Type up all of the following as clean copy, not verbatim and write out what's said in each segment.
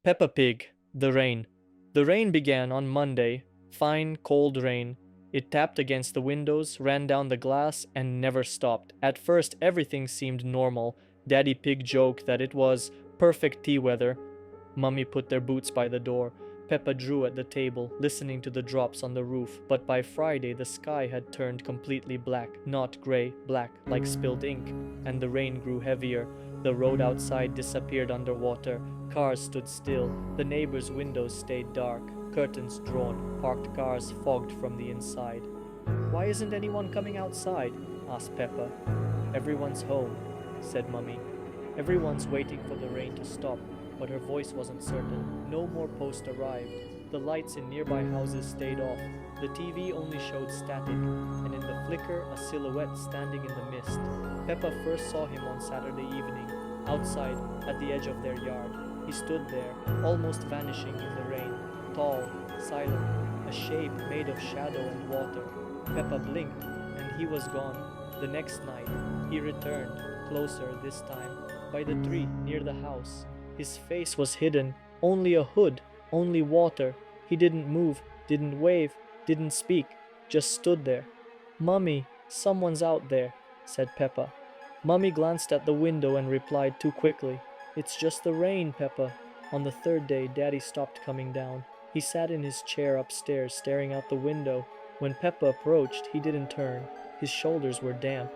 Peppa Pig The Rain. The rain began on Monday, fine, cold rain. It tapped against the windows, ran down the glass, and never stopped. At first, everything seemed normal. Daddy Pig joked that it was perfect tea weather. Mummy put their boots by the door. Peppa drew at the table, listening to the drops on the roof. But by Friday, the sky had turned completely black. Not gray, black, like spilled ink. And the rain grew heavier. The road outside disappeared underwater. Cars stood still. The neighbors' windows stayed dark. Curtains drawn. Parked cars fogged from the inside. "Why isn't anyone coming outside?" asked Peppa. "Everyone's home," said Mummy. "Everyone's waiting for the rain to stop." But her voice wasn't certain. No more post arrived. The lights in nearby houses stayed off. The TV only showed static, and in the flicker, a silhouette standing in the mist. Peppa first saw him on Saturday evening, outside, at the edge of their yard. He stood there, almost vanishing in the rain, tall, silent, a shape made of shadow and water. Peppa blinked, and he was gone. The next night, he returned, closer this time, by the tree near the house. His face was hidden, only a hood, only water. He didn't move, didn't wave, didn't speak, just stood there. "Mummy, someone's out there," said Peppa. Mummy glanced at the window and replied too quickly. "It's just the rain, Peppa." On the third day, Daddy stopped coming down. He sat in his chair upstairs, staring out the window. When Peppa approached, he didn't turn. His shoulders were damp.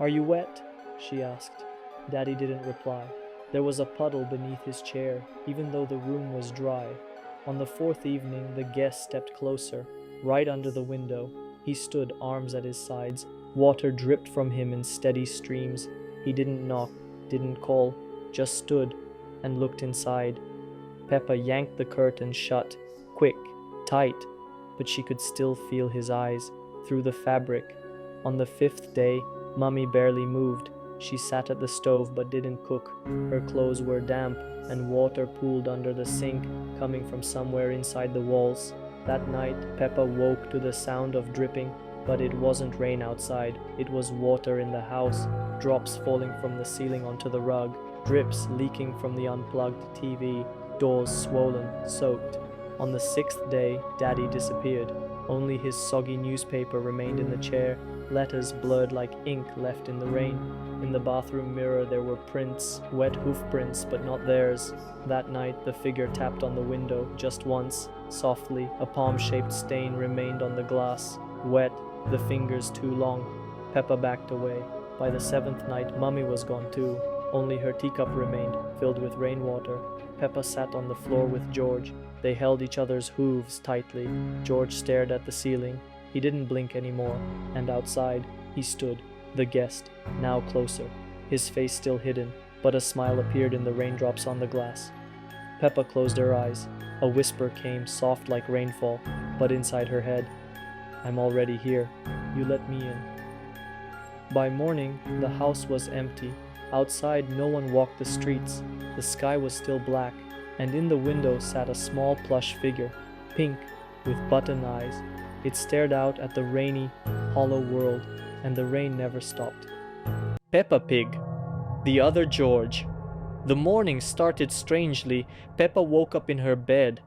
"Are you wet?" she asked. Daddy didn't reply. There was a puddle beneath his chair, even though the room was dry. On the fourth evening, the guest stepped closer, right under the window. He stood, arms at his sides. Water dripped from him in steady streams. He didn't knock, didn't call, just stood and looked inside. Peppa yanked the curtain shut, quick, tight, but she could still feel his eyes, through the fabric. On the fifth day, Mummy barely moved. She sat at the stove but didn't cook. Her clothes were damp, and water pooled under the sink, coming from somewhere inside the walls. That night, Peppa woke to the sound of dripping, but it wasn't rain outside. It was water in the house, drops falling from the ceiling onto the rug, drips leaking from the unplugged TV, doors swollen, soaked. On the sixth day, Daddy disappeared. Only his soggy newspaper remained in the chair, letters blurred like ink left in the rain. In the bathroom mirror there were prints, wet hoof prints, but not theirs. That night the figure tapped on the window, just once, softly. A palm-shaped stain remained on the glass, wet, the fingers too long. Peppa backed away. By the seventh night, Mummy was gone too. Only her teacup remained, filled with rainwater. Peppa sat on the floor with George. They held each other's hooves tightly. George stared at the ceiling. He didn't blink anymore. And outside, he stood, the guest, now closer, his face still hidden, but a smile appeared in the raindrops on the glass. Peppa closed her eyes. A whisper came, soft like rainfall, but inside her head. "I'm already here. You let me in." By morning, the house was empty. Outside, no one walked the streets. The sky was still black, and in the window sat a small plush figure, pink, with button eyes. It stared out at the rainy, hollow world, and the rain never stopped. Peppa Pig, the other George. The morning started strangely. Peppa woke up in her bed.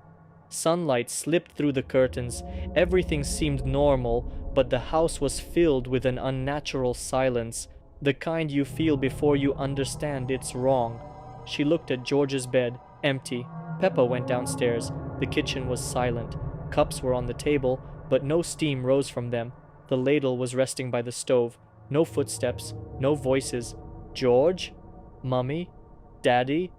Sunlight slipped through the curtains. Everything seemed normal, but the house was filled with an unnatural silence, the kind you feel before you understand it's wrong. She looked at George's bed, empty. Peppa went downstairs. The kitchen was silent. Cups were on the table, but no steam rose from them. The ladle was resting by the stove. No footsteps, no voices. "George? Mummy? Daddy?"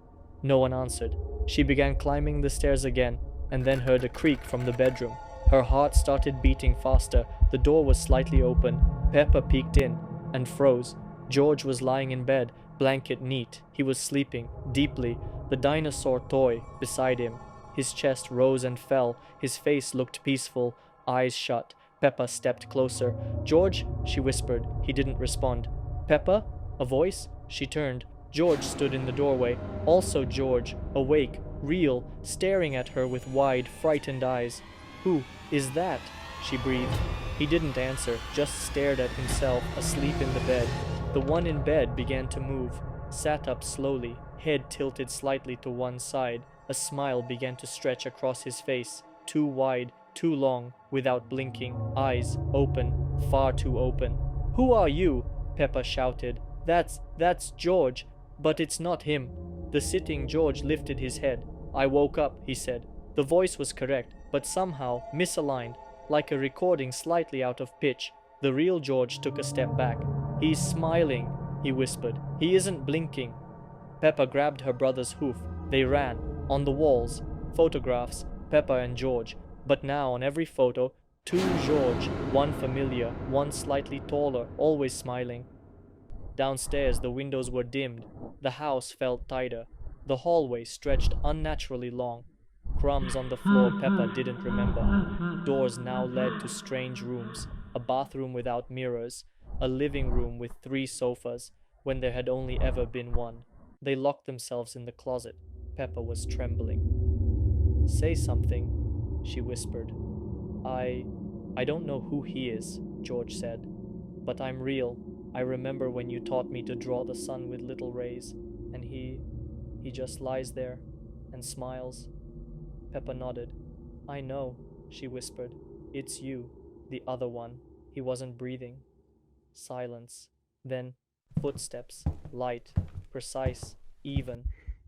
No one answered. She began climbing the stairs again, and then heard a creak from the bedroom. Her heart started beating faster. The door was slightly open. Peppa peeked in and froze. George was lying in bed, blanket neat. He was sleeping, deeply, the dinosaur toy beside him. His chest rose and fell. His face looked peaceful, eyes shut. Peppa stepped closer. "George?" she whispered. He didn't respond. "Peppa?" A voice? She turned. George stood in the doorway. Also George, awake, real, staring at her with wide, frightened eyes. "Who is that?" she breathed. He didn't answer, just stared at himself, asleep in the bed. The one in bed began to move, sat up slowly, head tilted slightly to one side. A smile began to stretch across his face, too wide, too long, without blinking, eyes open, far too open. "Who are you?" Peppa shouted. That's George, but it's not him." The sitting George lifted his head. "I woke up," he said. The voice was correct, but somehow misaligned, like a recording slightly out of pitch. The real George took a step back. "He's smiling," he whispered. "He isn't blinking." Peppa grabbed her brother's hoof. They ran. On the walls, photographs, Peppa and George. But now on every photo, two George, one familiar, one slightly taller, always smiling. Downstairs, the windows were dimmed. The house felt tighter. The hallway stretched unnaturally long. Crumbs on the floor Peppa didn't remember. Doors now led to strange rooms. A bathroom without mirrors. A living room with 3 sofas, when there had only ever been one. They locked themselves in the closet. Peppa was trembling. "Say something," she whispered. I don't know who he is," George said. "But I'm real. I remember when you taught me to draw the sun with little rays, and he just lies there and smiles." Peppa nodded. "I know," she whispered. "It's you, the other one." He wasn't breathing. Silence. Then footsteps, light, precise, even.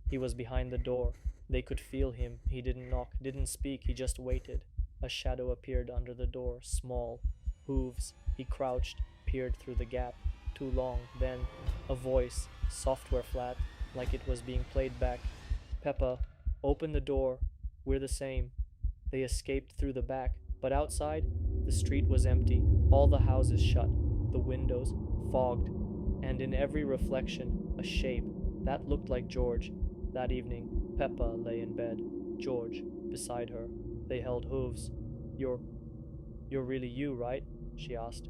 He was behind the door. They could feel him. He didn't knock, didn't speak, he just waited. A shadow appeared under the door, small. Hooves. He crouched, peered through the gap. Too long. Then a voice, software flat, like it was being played back. "Peppa, open the door. We're the same." They escaped through the back, but outside, the street was empty, all the houses shut, the windows fogged, and in every reflection, a shape that looked like George. That evening, Peppa lay in bed, George beside her. They held hooves. You're really you, right?" she asked.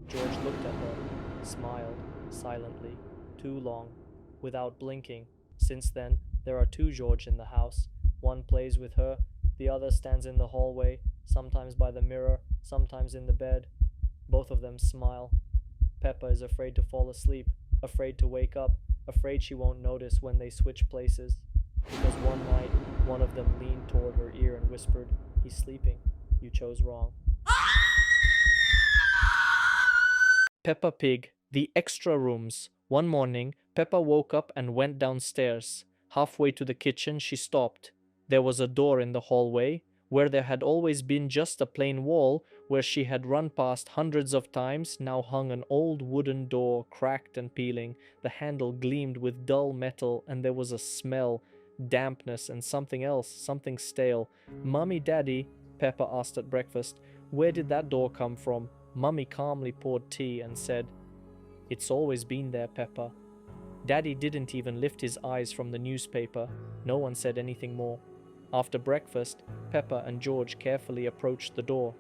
George looked at her, smiled, silently, too long, without blinking. Since then, there are 2 George in the house. One plays with her, the other stands in the hallway, sometimes by the mirror, sometimes in the bed. Both of them smile. Peppa is afraid to fall asleep, afraid to wake up, afraid she won't notice when they switch places. Because one night, one of them leaned toward her ear and whispered, "He's sleeping. You chose wrong." Peppa Pig, The Extra Rooms. One morning, Peppa woke up and went downstairs. Halfway to the kitchen, she stopped. There was a door in the hallway, where there had always been just a plain wall, where she had run past hundreds of times, now hung an old wooden door, cracked and peeling. The handle gleamed with dull metal, and there was a smell, dampness, and something else, something stale. "Mummy, Daddy," Peppa asked at breakfast, "where did that door come from?" Mummy calmly poured tea and said, "It's always been there, Peppa." Daddy didn't even lift his eyes from the newspaper. No one said anything more. After breakfast, Peppa and George carefully approached the door.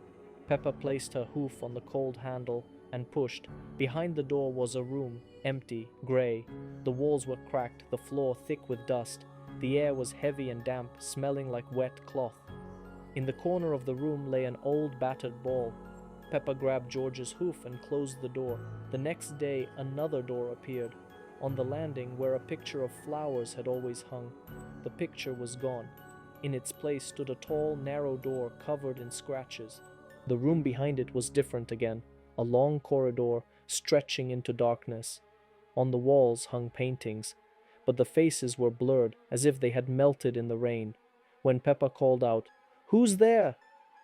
Peppa placed her hoof on the cold handle and pushed. Behind the door was a room, empty, grey. The walls were cracked, the floor thick with dust. The air was heavy and damp, smelling like wet cloth. In the corner of the room lay an old battered ball. Peppa grabbed George's hoof and closed the door. The next day, another door appeared. On the landing, where a picture of flowers had always hung, the picture was gone. In its place stood a tall, narrow door covered in scratches. The room behind it was different again, a long corridor stretching into darkness. On the walls hung paintings, but the faces were blurred, as if they had melted in the rain. When Peppa called out, "Who's there?"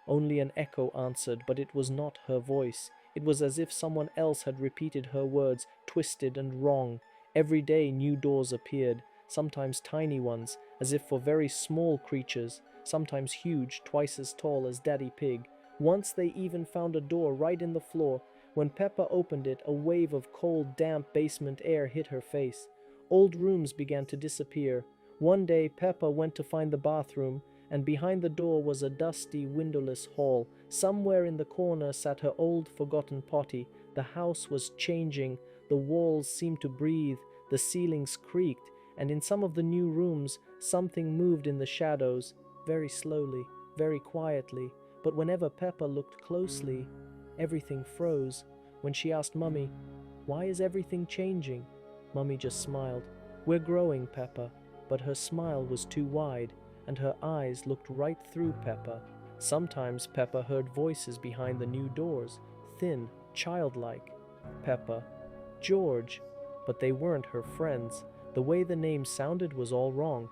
only an echo answered, but it was not her voice. It was as if someone else had repeated her words, twisted and wrong. Every day new doors appeared, sometimes tiny ones, as if for very small creatures, sometimes huge, twice as tall as Daddy Pig. Once they even found a door right in the floor. When Peppa opened it, a wave of cold, damp basement air hit her face. Old rooms began to disappear. One day Peppa went to find the bathroom, and behind the door was a dusty, windowless hall. Somewhere in the corner sat her old, forgotten potty. The house was changing. The walls seemed to breathe. The ceilings creaked. And in some of the new rooms, something moved in the shadows, very slowly, very quietly. But whenever Peppa looked closely, everything froze. When she asked Mummy, "Why is everything changing?" Mummy just smiled. "We're growing, Peppa." But her smile was too wide. and her eyes looked right through Peppa. Sometimes Peppa heard voices behind the new doors, thin, childlike. Peppa, George, but they weren't her friends. The way the name sounded was all wrong.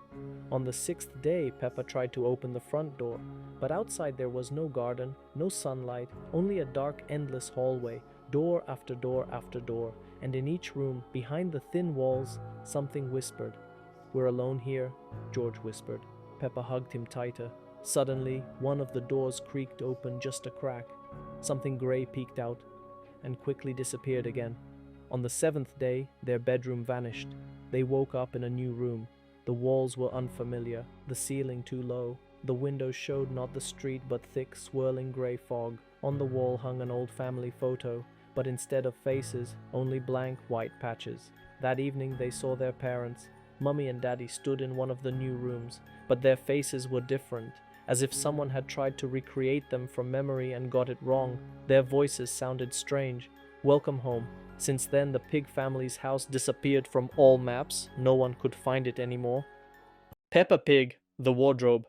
On the sixth day, Peppa tried to open the front door, but outside there was no garden, no sunlight, only a dark, endless hallway, door after door after door, and in each room, behind the thin walls, something whispered. "We're alone here," George whispered. Peppa hugged him tighter. Suddenly, one of the doors creaked open just a crack. Something gray peeked out and quickly disappeared again. On the seventh day, their bedroom vanished. They woke up in a new room. The walls were unfamiliar, the ceiling too low. The windows showed not the street but thick, swirling gray fog. On the wall hung an old family photo, but instead of faces, only blank white patches. That evening they saw their parents. Mummy and Daddy stood in one of the new rooms, but their faces were different, as if someone had tried to recreate them from memory and got it wrong. Their voices sounded strange. "Welcome home." Since then, the pig family's house disappeared from all maps. No one could find it anymore. Peppa Pig The Wardrobe.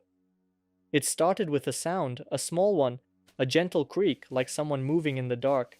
It started with a sound, a small one, a gentle creak like someone moving in the dark.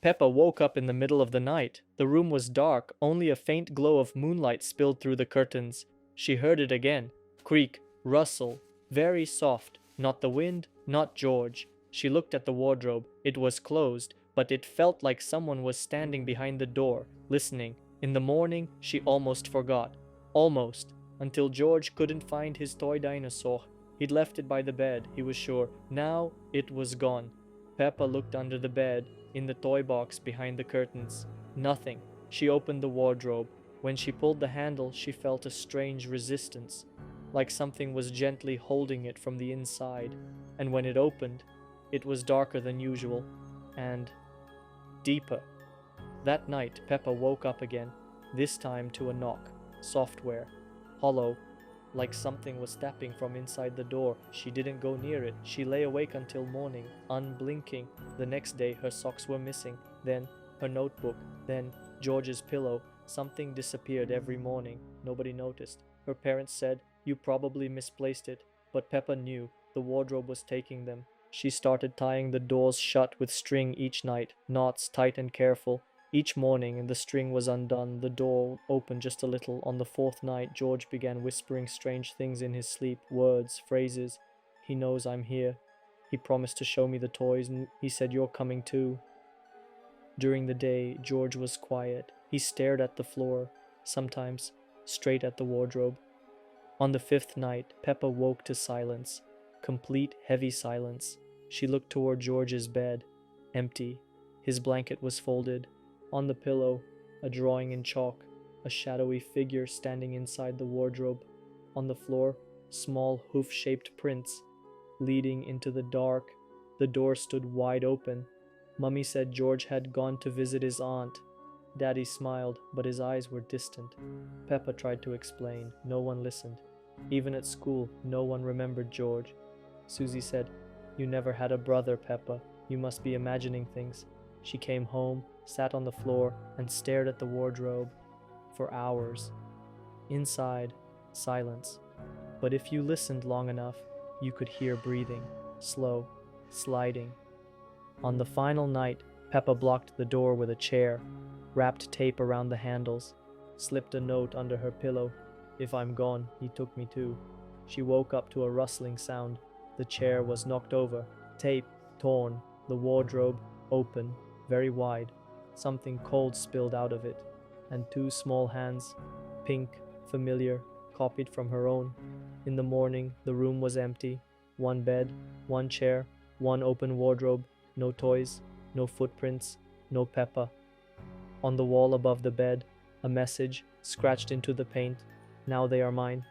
Peppa woke up in the middle of the night. The room was dark, only a faint glow of moonlight spilled through the curtains. She heard it again. Creak, rustle, very soft. Not the wind, not George. She looked at the wardrobe. It was closed, but it felt like someone was standing behind the door, listening. In the morning, she almost forgot. Almost. Until George couldn't find his toy dinosaur. He'd left it by the bed, he was sure. Now it was gone. Peppa looked under the bed, in the toy box behind the curtains. Nothing. She opened the wardrobe. When she pulled the handle, she felt a strange resistance, like something was gently holding it from the inside. And when it opened, it was darker than usual, and deeper. That night, Peppa woke up again, this time to a knock. Software. Hollow. Like something was tapping from inside the door. She didn't go near it. She lay awake until morning, unblinking. The next day, her socks were missing. Then, her notebook. Then, George's pillow. Something disappeared every morning. Nobody noticed. Her parents said, "You probably misplaced it." But Peppa knew the wardrobe was taking them. She started tying the doors shut with string each night, knots tight and careful. Each morning, the string was undone, the door opened just a little. On the fourth night, George began whispering strange things in his sleep, words, phrases. "He knows I'm here. He promised to show me the toys, and he said you're coming too." During the day, George was quiet. He stared at the floor, sometimes straight at the wardrobe. On the fifth night, Peppa woke to silence, complete heavy silence. She looked toward George's bed, empty. His blanket was folded. On the pillow, a drawing in chalk, a shadowy figure standing inside the wardrobe. On the floor, small hoof-shaped prints leading into the dark. The door stood wide open. Mummy said George had gone to visit his aunt. Daddy smiled, but his eyes were distant. Peppa tried to explain. No one listened. Even at school, no one remembered George. Susie said, "You never had a brother, Peppa. You must be imagining things." She came home, sat on the floor, and stared at the wardrobe for hours. Inside, silence. But if you listened long enough, you could hear breathing, slow, sliding. On the final night, Peppa blocked the door with a chair, wrapped tape around the handles, slipped a note under her pillow. "If I'm gone, he took me too." She woke up to a rustling sound. The chair was knocked over, tape torn, the wardrobe open, very wide. Something cold spilled out of it, and two small hands, pink, familiar, copied from her own. In the morning, the room was empty. One bed, one chair, one open wardrobe, no toys, no footprints, no Peppa. On the wall above the bed, a message scratched into the paint. "Now they are mine."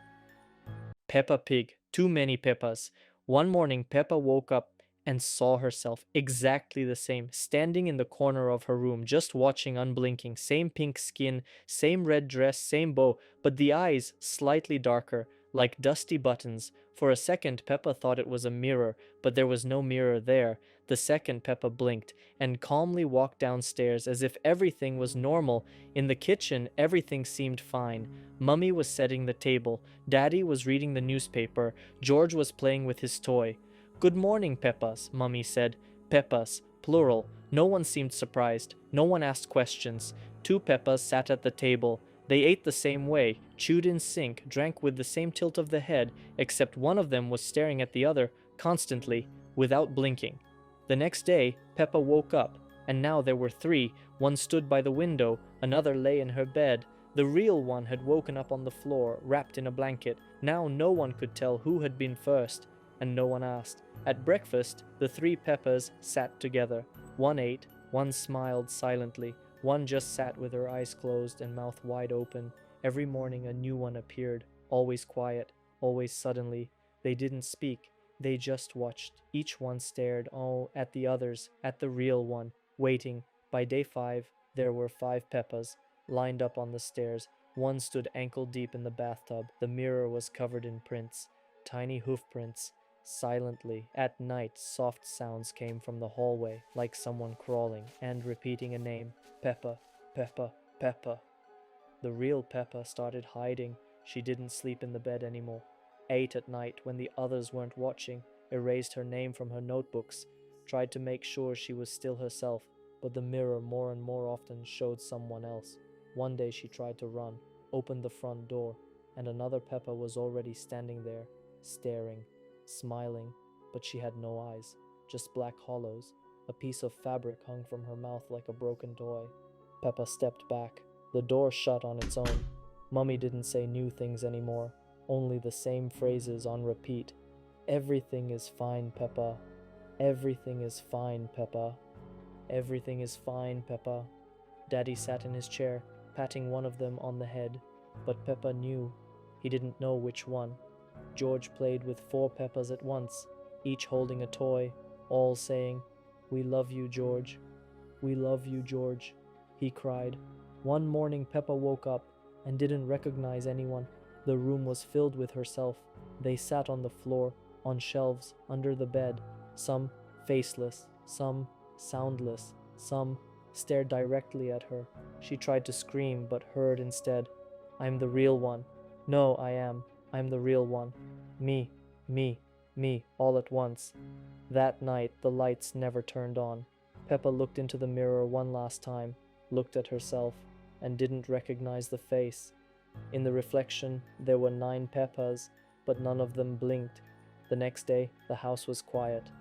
Peppa Pig, too many Peppas. One morning, Peppa woke up and saw herself exactly the same, standing in the corner of her room, just watching unblinking. Same pink skin, same red dress, same bow, but the eyes slightly darker, like dusty buttons. For a second, Peppa thought it was a mirror, but there was no mirror there. The second, Peppa blinked and calmly walked downstairs as if everything was normal. In the kitchen, everything seemed fine. Mummy was setting the table. Daddy was reading the newspaper. George was playing with his toy. "Good morning, Peppas," Mummy said. Peppas, plural. No one seemed surprised. No one asked questions. Two Peppas sat at the table. They ate the same way, chewed in sync, drank with the same tilt of the head, except one of them was staring at the other, constantly, without blinking. The next day, Peppa woke up, and now there were three. One stood by the window, another lay in her bed. The real one had woken up on the floor, wrapped in a blanket. Now no one could tell who had been first, and no one asked. At breakfast, the three Peppas sat together. One ate, one smiled silently, one just sat with her eyes closed and mouth wide open. Every morning a new one appeared, always quiet, always suddenly. They didn't speak, they just watched. Each one stared, at the others, at the real one, waiting. By day 5, there were 5 Peppas, lined up on the stairs. One stood ankle deep in the bathtub. The mirror was covered in prints, tiny hoof prints. Silently, at night, soft sounds came from the hallway, like someone crawling and repeating a name. Peppa, Peppa, Peppa. The real Peppa started hiding. She didn't sleep in the bed anymore. Ate at night when the others weren't watching, erased her name from her notebooks, tried to make sure she was still herself, but the mirror more and more often showed someone else. One day she tried to run, opened the front door, and another Peppa was already standing there, staring, smiling, but she had no eyes, just black hollows. A piece of fabric hung from her mouth like a broken toy. Peppa stepped back. The door shut on its own. Mummy didn't say new things anymore, only the same phrases on repeat. Everything is fine, Peppa. Everything is fine, Peppa. Everything is fine, Peppa. Daddy sat in his chair, patting one of them on the head, but Peppa knew. He didn't know which one. George played with 4 Peppas at once, each holding a toy, all saying, "We love you, George. We love you, George," he cried. One morning Peppa woke up and didn't recognize anyone. The room was filled with herself. They sat on the floor, on shelves, under the bed, some faceless, some soundless, some stared directly at her. She tried to scream but heard instead, "I'm the real one. No, I'm the real one. Me, me, me," all at once. That night the lights never turned on. Peppa looked into the mirror one last time, looked at herself, and didn't recognize the face. In the reflection there were 9 Peppas, but none of them blinked. The next day the house was quiet.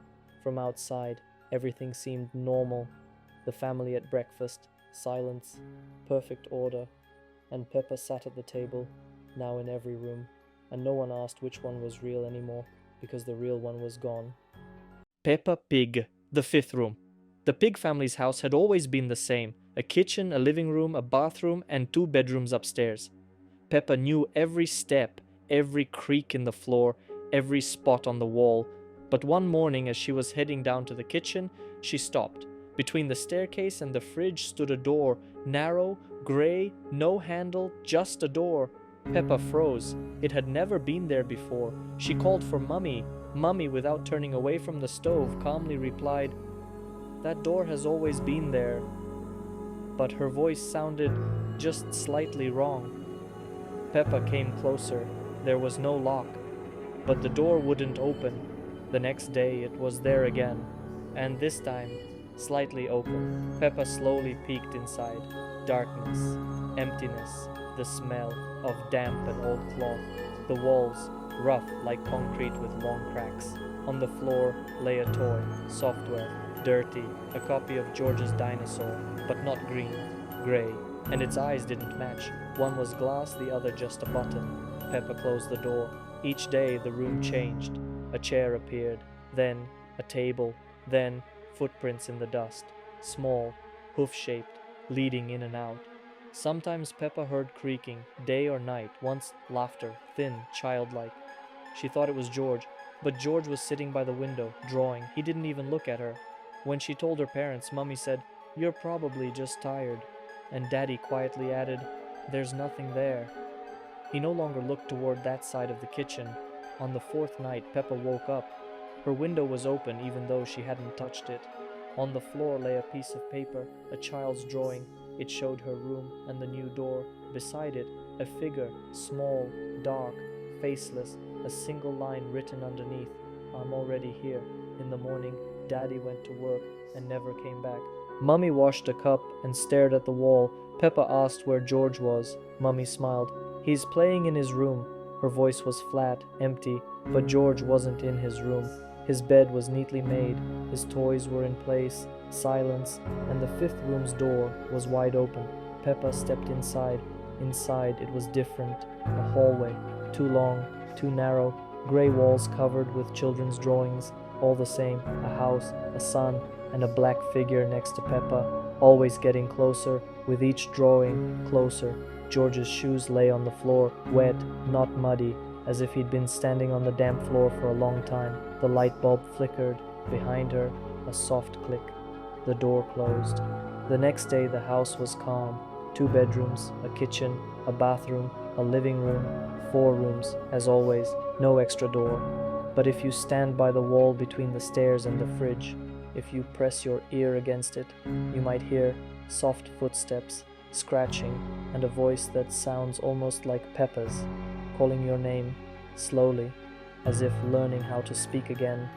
From outside everything seemed normal. The family at breakfast, silence, perfect order, and Peppa sat at the table, now in every room, and no one asked which one was real anymore, because the real one was gone. Peppa Pig, the 5th room. The Pig family's house had always been the same: a kitchen, a living room, a bathroom, and 2 bedrooms upstairs. Peppa knew every step, every creak in the floor, every spot on the wall. But one morning, as she was heading down to the kitchen, she stopped. Between the staircase and the fridge stood a door, narrow, grey, no handle, just a door. Peppa froze. It had never been there before. She called for Mummy. Mummy, without turning away from the stove, calmly replied, "That door has always been there." But her voice sounded just slightly wrong. Peppa came closer. There was no lock, but the door wouldn't open. The next day it was there again, and this time slightly open. Peppa slowly peeked inside. Darkness, emptiness, the smell of damp and old cloth. The walls, rough like concrete with long cracks. On the floor lay a toy, software, dirty, a copy of George's dinosaur, but not green, grey, and its eyes didn't match. One was glass, the other just a button. Peppa closed the door. Each day the room changed. A chair appeared, then a table, then footprints in the dust, small, hoof-shaped, leading in and out. Sometimes Peppa heard creaking, day or night, once laughter, thin, childlike. She thought it was George, but George was sitting by the window, drawing. He didn't even look at her. When she told her parents, Mummy said, "You're probably just tired," and Daddy quietly added, "There's nothing there." He no longer looked toward that side of the kitchen. On the fourth night, Peppa woke up. Her window was open even though she hadn't touched it. On the floor lay a piece of paper, a child's drawing. It showed her room and the new door. Beside it, a figure, small, dark, faceless, a single line written underneath. I'm already here. In the morning, Daddy went to work and never came back. Mummy washed a cup and stared at the wall. Peppa asked where George was. Mummy smiled. He's playing in his room. Her voice was flat, empty, but George wasn't in his room. His bed was neatly made, his toys were in place, silence, and the fifth room's door was wide open. Peppa stepped inside. Inside it was different. A hallway, too long, too narrow, gray walls covered with children's drawings, all the same, a house, a sun, and a black figure next to Peppa, always getting closer, with each drawing, closer. George's shoes lay on the floor, wet, not muddy, as if he'd been standing on the damp floor for a long time. The light bulb flickered. Behind her, a soft click. The door closed. The next day the house was calm. 2 bedrooms, a kitchen, a bathroom, a living room, 4 rooms, as always, no extra door. But if you stand by the wall between the stairs and the fridge, if you press your ear against it, you might hear soft footsteps, scratching, and a voice that sounds almost like Peppa's, calling your name, slowly, as if learning how to speak again.